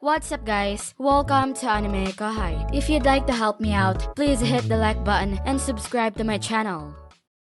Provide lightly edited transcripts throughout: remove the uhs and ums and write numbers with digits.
What's up guys? Welcome to AnimeKouhai. If you'd like to help me out, please hit the like button and subscribe to my channel.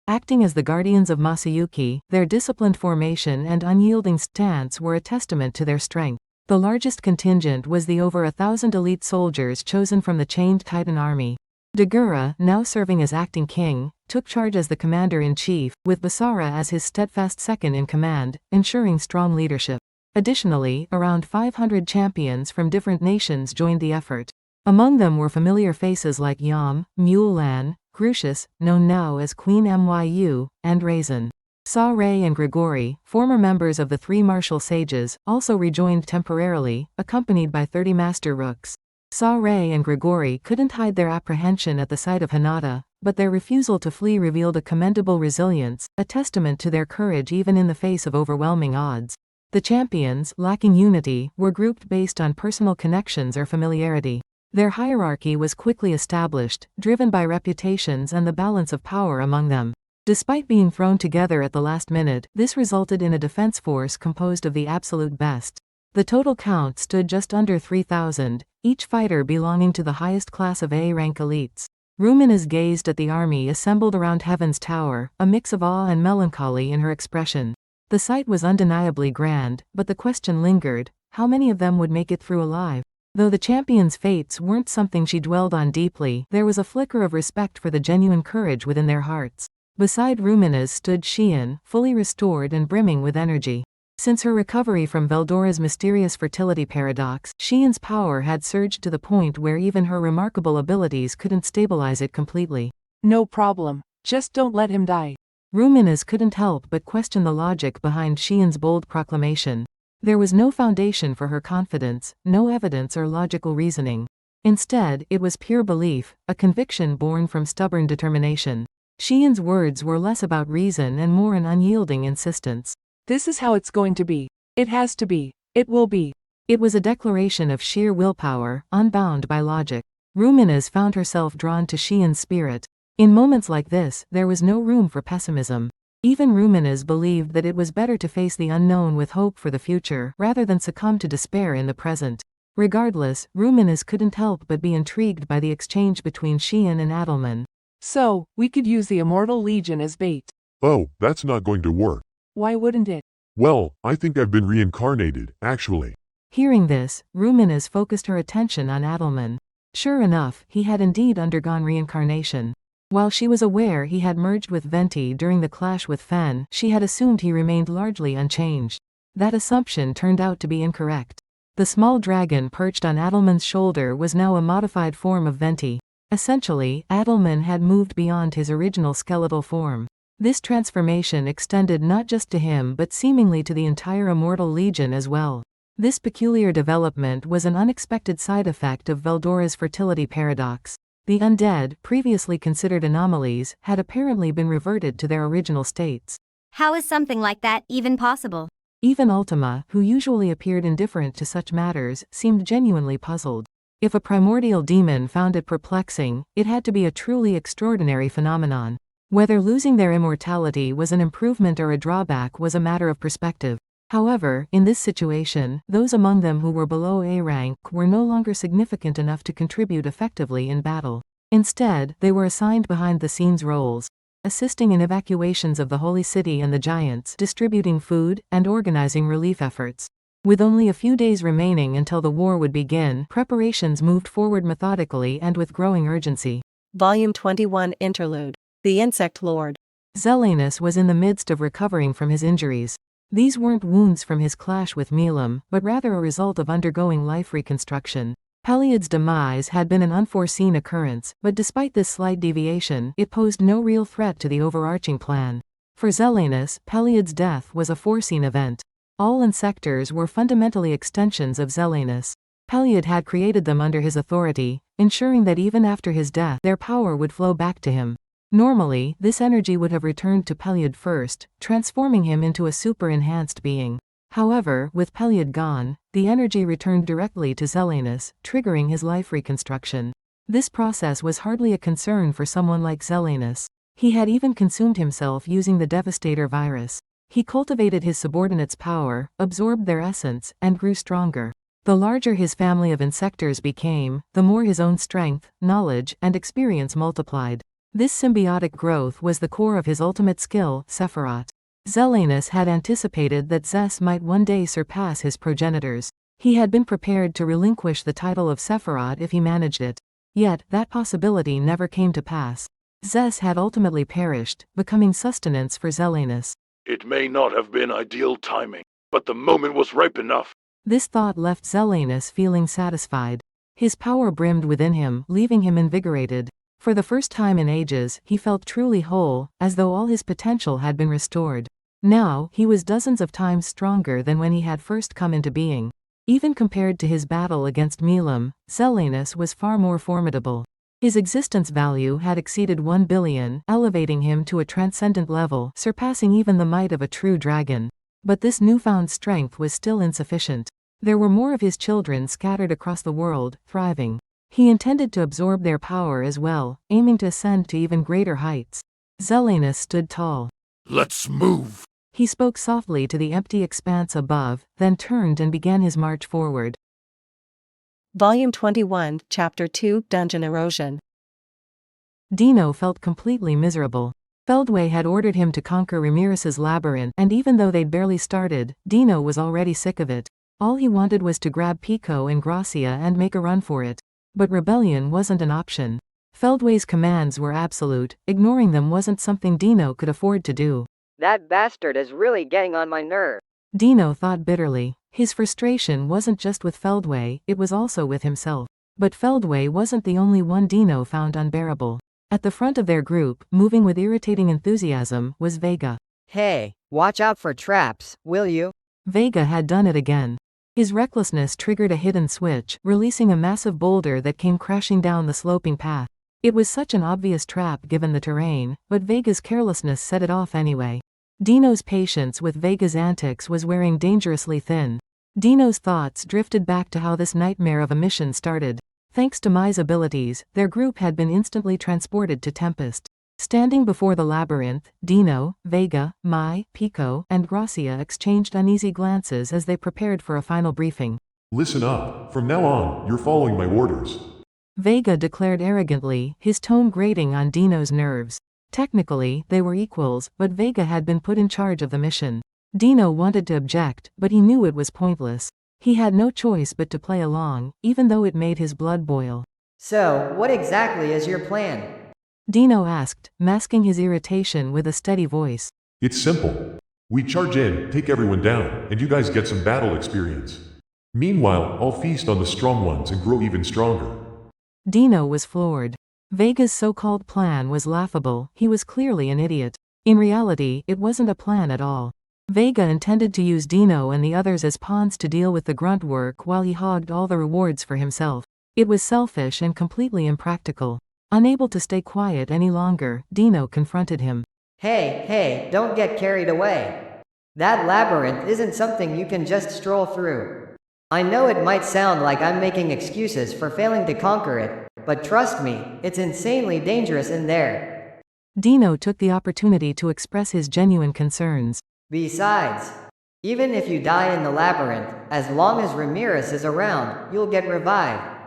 Acting as the guardians of Masayuki, their disciplined formation and unyielding stance were a testament to their strength. The largest contingent was the over 1,000 elite soldiers chosen from the chained Titan army. Dagura, now serving as acting king, took charge as the commander-in-chief, with Basara as his steadfast second-in-command, ensuring strong leadership. Additionally, around 500 champions from different nations joined the effort. Among them were familiar faces like Yam, Mulan, Crucius, known now as Queen Myu, and Raisin. Sa Rei and Grigori, former members of the three martial sages, also rejoined temporarily, accompanied by 30 master rooks. Sa Rei and Grigori couldn't hide their apprehension at the sight of Hinata, but their refusal to flee revealed a commendable resilience, a testament to their courage even in the face of overwhelming odds. The champions, lacking unity, were grouped based on personal connections or familiarity. Their hierarchy was quickly established, driven by reputations and the balance of power among them. Despite being thrown together at the last minute, this resulted in a defense force composed of the absolute best. The total count stood just under 3,000, each fighter belonging to the highest class of A-rank elites. Ruminez gazed at the army assembled around Heaven's Tower, a mix of awe and melancholy in her expression. The sight was undeniably grand, but the question lingered, how many of them would make it through alive? Though the champions' fates weren't something she dwelled on deeply, there was a flicker of respect for the genuine courage within their hearts. Beside Ruminez stood Xian, fully restored and brimming with energy. Since her recovery from Veldora's mysterious fertility paradox, Xian's power had surged to the point where even her remarkable abilities couldn't stabilize it completely. No problem, just don't let him die. Ruminez couldn't help but question the logic behind Xian's bold proclamation. There was no foundation for her confidence, no evidence or logical reasoning. Instead, it was pure belief, a conviction born from stubborn determination. Xian's words were less about reason and more an unyielding insistence. This is how it's going to be. It has to be. It will be. It was a declaration of sheer willpower, unbound by logic. Ruminez found herself drawn to Xian's spirit. In moments like this, there was no room for pessimism. Even Ruminez believed that it was better to face the unknown with hope for the future, rather than succumb to despair in the present. Regardless, Ruminez couldn't help but be intrigued by the exchange between Xian and Adelman. So, we could use the Immortal Legion as bait. Oh, that's not going to work. Why wouldn't it? Well, I think I've been reincarnated, actually. Hearing this, Ruminez focused her attention on Adelman. Sure enough, he had indeed undergone reincarnation. While she was aware he had merged with Venti during the clash with Fen, she had assumed he remained largely unchanged. That assumption turned out to be incorrect. The small dragon perched on Adelman's shoulder was now a modified form of Venti. Essentially, Adelman had moved beyond his original skeletal form. This transformation extended not just to him but seemingly to the entire Immortal Legion as well. This peculiar development was an unexpected side effect of Veldora's fertility paradox. The undead, previously considered anomalies, had apparently been reverted to their original states. How is something like that even possible? Even Ultima, who usually appeared indifferent to such matters, seemed genuinely puzzled. If a primordial demon found it perplexing, it had to be a truly extraordinary phenomenon. Whether losing their immortality was an improvement or a drawback was a matter of perspective. However, in this situation, those among them who were below A rank were no longer significant enough to contribute effectively in battle. Instead, they were assigned behind-the-scenes roles, assisting in evacuations of the Holy City and the Giants, distributing food, and organizing relief efforts. With only a few days remaining until the war would begin, preparations moved forward methodically and with growing urgency. Volume 21 Interlude. The Insect Lord. Zelanus was in the midst of recovering from his injuries. These weren't wounds from his clash with Milam, but rather a result of undergoing life reconstruction. Peliod's demise had been an unforeseen occurrence, but despite this slight deviation, it posed no real threat to the overarching plan. For Zelanus, Peliod's death was a foreseen event. All insectars were fundamentally extensions of Zelanus. Peliod had created them under his authority, ensuring that even after his death, their power would flow back to him. Normally, this energy would have returned to Peliod first, transforming him into a super-enhanced being. However, with Peliod gone, the energy returned directly to Zelanus, triggering his life reconstruction. This process was hardly a concern for someone like Zelanus. He had even consumed himself using the Devastator virus. He cultivated his subordinates' power, absorbed their essence, and grew stronger. The larger his family of insectars became, the more his own strength, knowledge, and experience multiplied. This symbiotic growth was the core of his ultimate skill, Sephiroth. Zelanus had anticipated that Zes might one day surpass his progenitors. He had been prepared to relinquish the title of Sephiroth if he managed it. Yet, that possibility never came to pass. Zes had ultimately perished, becoming sustenance for Zelanus. It may not have been ideal timing, but the moment was ripe enough. This thought left Zelanus feeling satisfied. His power brimmed within him, leaving him invigorated. For the first time in ages, he felt truly whole, as though all his potential had been restored. Now, he was dozens of times stronger than when he had first come into being. Even compared to his battle against Milim, Zelanus was far more formidable. His existence value had exceeded 1 billion, elevating him to a transcendent level, surpassing even the might of a true dragon. But this newfound strength was still insufficient. There were more of his children scattered across the world, thriving. He intended to absorb their power as well, aiming to ascend to even greater heights. Zelanus stood tall. Let's move. He spoke softly to the empty expanse above, then turned and began his march forward. Volume 21, Chapter 2, Dungeon Erosion. Dino felt completely miserable. Feldway had ordered him to conquer Ramirez's labyrinth, and even though they'd barely started, Dino was already sick of it. All he wanted was to grab Pico and Gracia and make a run for it. But rebellion wasn't an option. Feldway's commands were absolute, ignoring them wasn't something Dino could afford to do. That bastard is really getting on my nerve. Dino thought bitterly. His frustration wasn't just with Feldway, it was also with himself. But Feldway wasn't the only one Dino found unbearable. At the front of their group, moving with irritating enthusiasm, was Vega. Hey, watch out for traps, will you? Vega had done it again. His recklessness triggered a hidden switch, releasing a massive boulder that came crashing down the sloping path. It was such an obvious trap given the terrain, but Vega's carelessness set it off anyway. Dino's patience with Vega's antics was wearing dangerously thin. Dino's thoughts drifted back to how this nightmare of a mission started. Thanks to Mai's abilities, their group had been instantly transported to Tempest. Standing before the labyrinth, Dino, Vega, Mai, Pico, and Gracia exchanged uneasy glances as they prepared for a final briefing. Listen up. From now on, you're following my orders. Vega declared arrogantly, his tone grating on Dino's nerves. Technically, they were equals, but Vega had been put in charge of the mission. Dino wanted to object, but he knew it was pointless. He had no choice but to play along, even though it made his blood boil. So, what exactly is your plan? Dino asked, masking his irritation with a steady voice. It's simple. We charge in, take everyone down, and you guys get some battle experience. Meanwhile, I'll feast on the strong ones and grow even stronger. Dino was floored. Vega's so-called plan was laughable, he was clearly an idiot. In reality, it wasn't a plan at all. Vega intended to use Dino and the others as pawns to deal with the grunt work while he hogged all the rewards for himself. It was selfish and completely impractical. Unable to stay quiet any longer, Dino confronted him. Hey, don't get carried away. That labyrinth isn't something you can just stroll through. I know it might sound like I'm making excuses for failing to conquer it, but trust me, it's insanely dangerous in there. Dino took the opportunity to express his genuine concerns. Besides, even if you die in the labyrinth, as long as Ramirez is around, you'll get revived.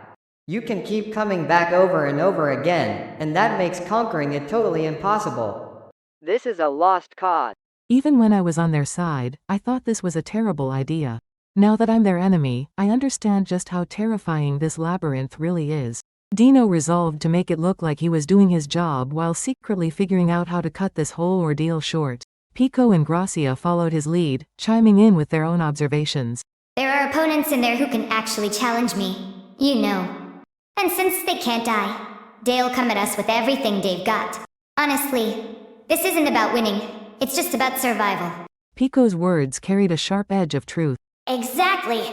You can keep coming back over and over again, and that makes conquering it totally impossible. This is a lost cause. Even when I was on their side, I thought this was a terrible idea. Now that I'm their enemy, I understand just how terrifying this labyrinth really is. Dino resolved to make it look like he was doing his job while secretly figuring out how to cut this whole ordeal short. Pico and Gracia followed his lead, chiming in with their own observations. There are opponents in there who can actually challenge me, you know. And since they can't die, they'll come at us with everything they've got. Honestly, this isn't about winning, it's just about survival. Pico's words carried a sharp edge of truth. Exactly!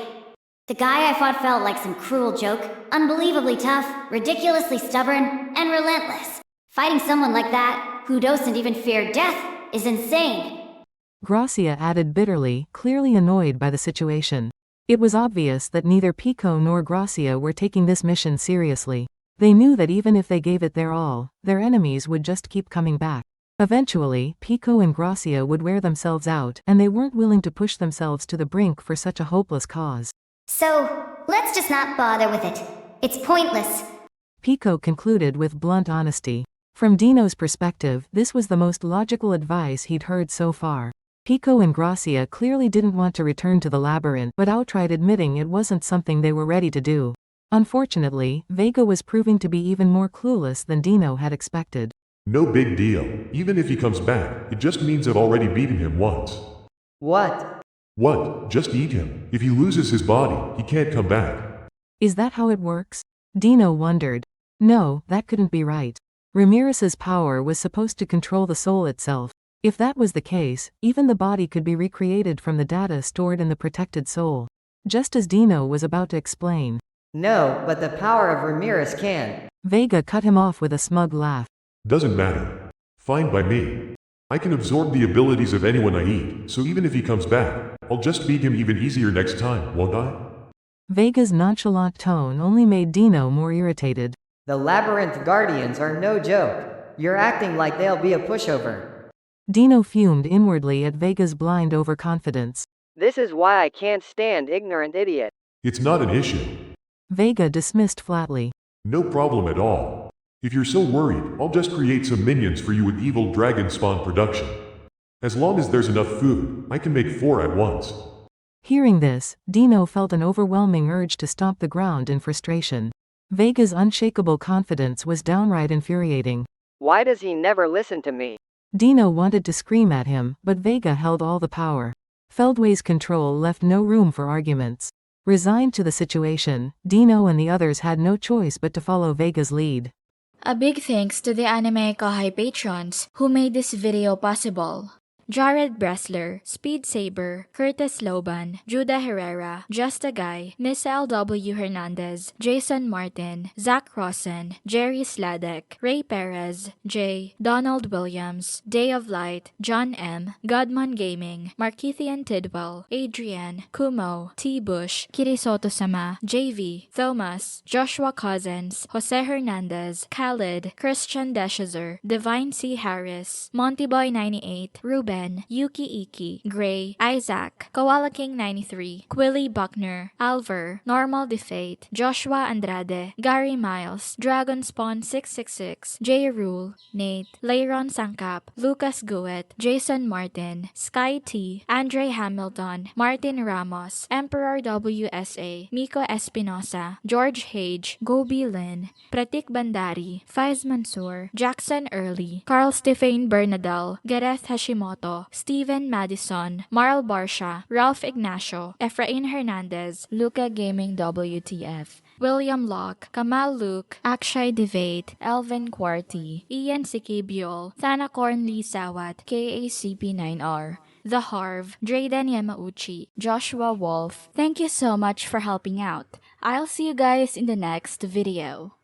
The guy I fought felt like some cruel joke, unbelievably tough, ridiculously stubborn, and relentless. Fighting someone like that, who doesn't even fear death, is insane. Gracia added bitterly, clearly annoyed by the situation. It was obvious that neither Pico nor Gracia were taking this mission seriously. They knew that even if they gave it their all, their enemies would just keep coming back. Eventually, Pico and Gracia would wear themselves out, and they weren't willing to push themselves to the brink for such a hopeless cause. So, let's just not bother with it. It's pointless. Pico concluded with blunt honesty. From Dino's perspective, this was the most logical advice he'd heard so far. Pico and Gracia clearly didn't want to return to the labyrinth, but outright admitting it wasn't something they were ready to do. Unfortunately, Vega was proving to be even more clueless than Dino had expected. No big deal. Even if he comes back, it just means I've already beaten him once. What? What? Just eat him. If he loses his body, he can't come back. Is that how it works? Dino wondered. No, that couldn't be right. Ramirez's power was supposed to control the soul itself. If that was the case, even the body could be recreated from the data stored in the protected soul. Just as Dino was about to explain. No, but the power of Ramirez can. Vega cut him off with a smug laugh. Doesn't matter. Fine by me. I can absorb the abilities of anyone I eat, so even if he comes back, I'll just beat him even easier next time, won't I? Vega's nonchalant tone only made Dino more irritated. The Labyrinth Guardians are no joke. You're acting like they'll be a pushover. Dino fumed inwardly at Vega's blind overconfidence. This is why I can't stand ignorant idiot. It's not an issue. Vega dismissed flatly. No problem at all. If you're so worried, I'll just create some minions for you with evil dragon spawn production. As long as there's enough food, I can make 4 at once. Hearing this, Dino felt an overwhelming urge to stomp the ground in frustration. Vega's unshakable confidence was downright infuriating. Why does he never listen to me? Dino wanted to scream at him, but Vega held all the power. Feldway's control left no room for arguments. Resigned to the situation, Dino and the others had no choice but to follow Vega's lead. A big thanks to the AnimeKouhai patrons who made this video possible. Jared Bressler, Speed Saber, Curtis Loban, Judah Herrera, Just a Guy, Miss L.W. Hernandez, Jason Martin, Zach Rosen, Jerry Sladek, Ray Perez, Jay, Donald Williams, Day of Light, John M, Godman Gaming, Markithian Tidwell, Adrian, Kumo, T. Bush, Kirisoto Sama, JV, Thomas, Joshua Cousins, Jose Hernandez, Khalid, Christian Deshazer, Divine C. Harris, Montyboy 98, Ruben, Yuki Iki, Gray, Isaac, Koala King 93, Quilly Buckner, Alver, Normal Defate, Joshua Andrade, Gary Miles, Dragon Spawn 666, J. Rule, Nate, Leiron Sangkap, Lucas Guet, Jason Martin, Sky T, Andre Hamilton, Martin Ramos, Emperor WSA, Miko Espinosa, George Hage, Gobi Lin, Pratik Bandari, Faiz Mansour, Jackson Early, Carl Stefan Bernadal, Gareth Hashimoto, Steven Madison, Marl Barsha, Ralph Ignacio, Efrain Hernandez, Luca Gaming WTF, William Locke, Kamal Luke, Akshay Devate, Elvin Quarty, Ian Sikibiol, Thanakorn Lee Sawat, KACP9R, The Harv, Drayden Yamauchi, Joshua Wolf. Thank you so much for helping out. I'll see you guys in the next video.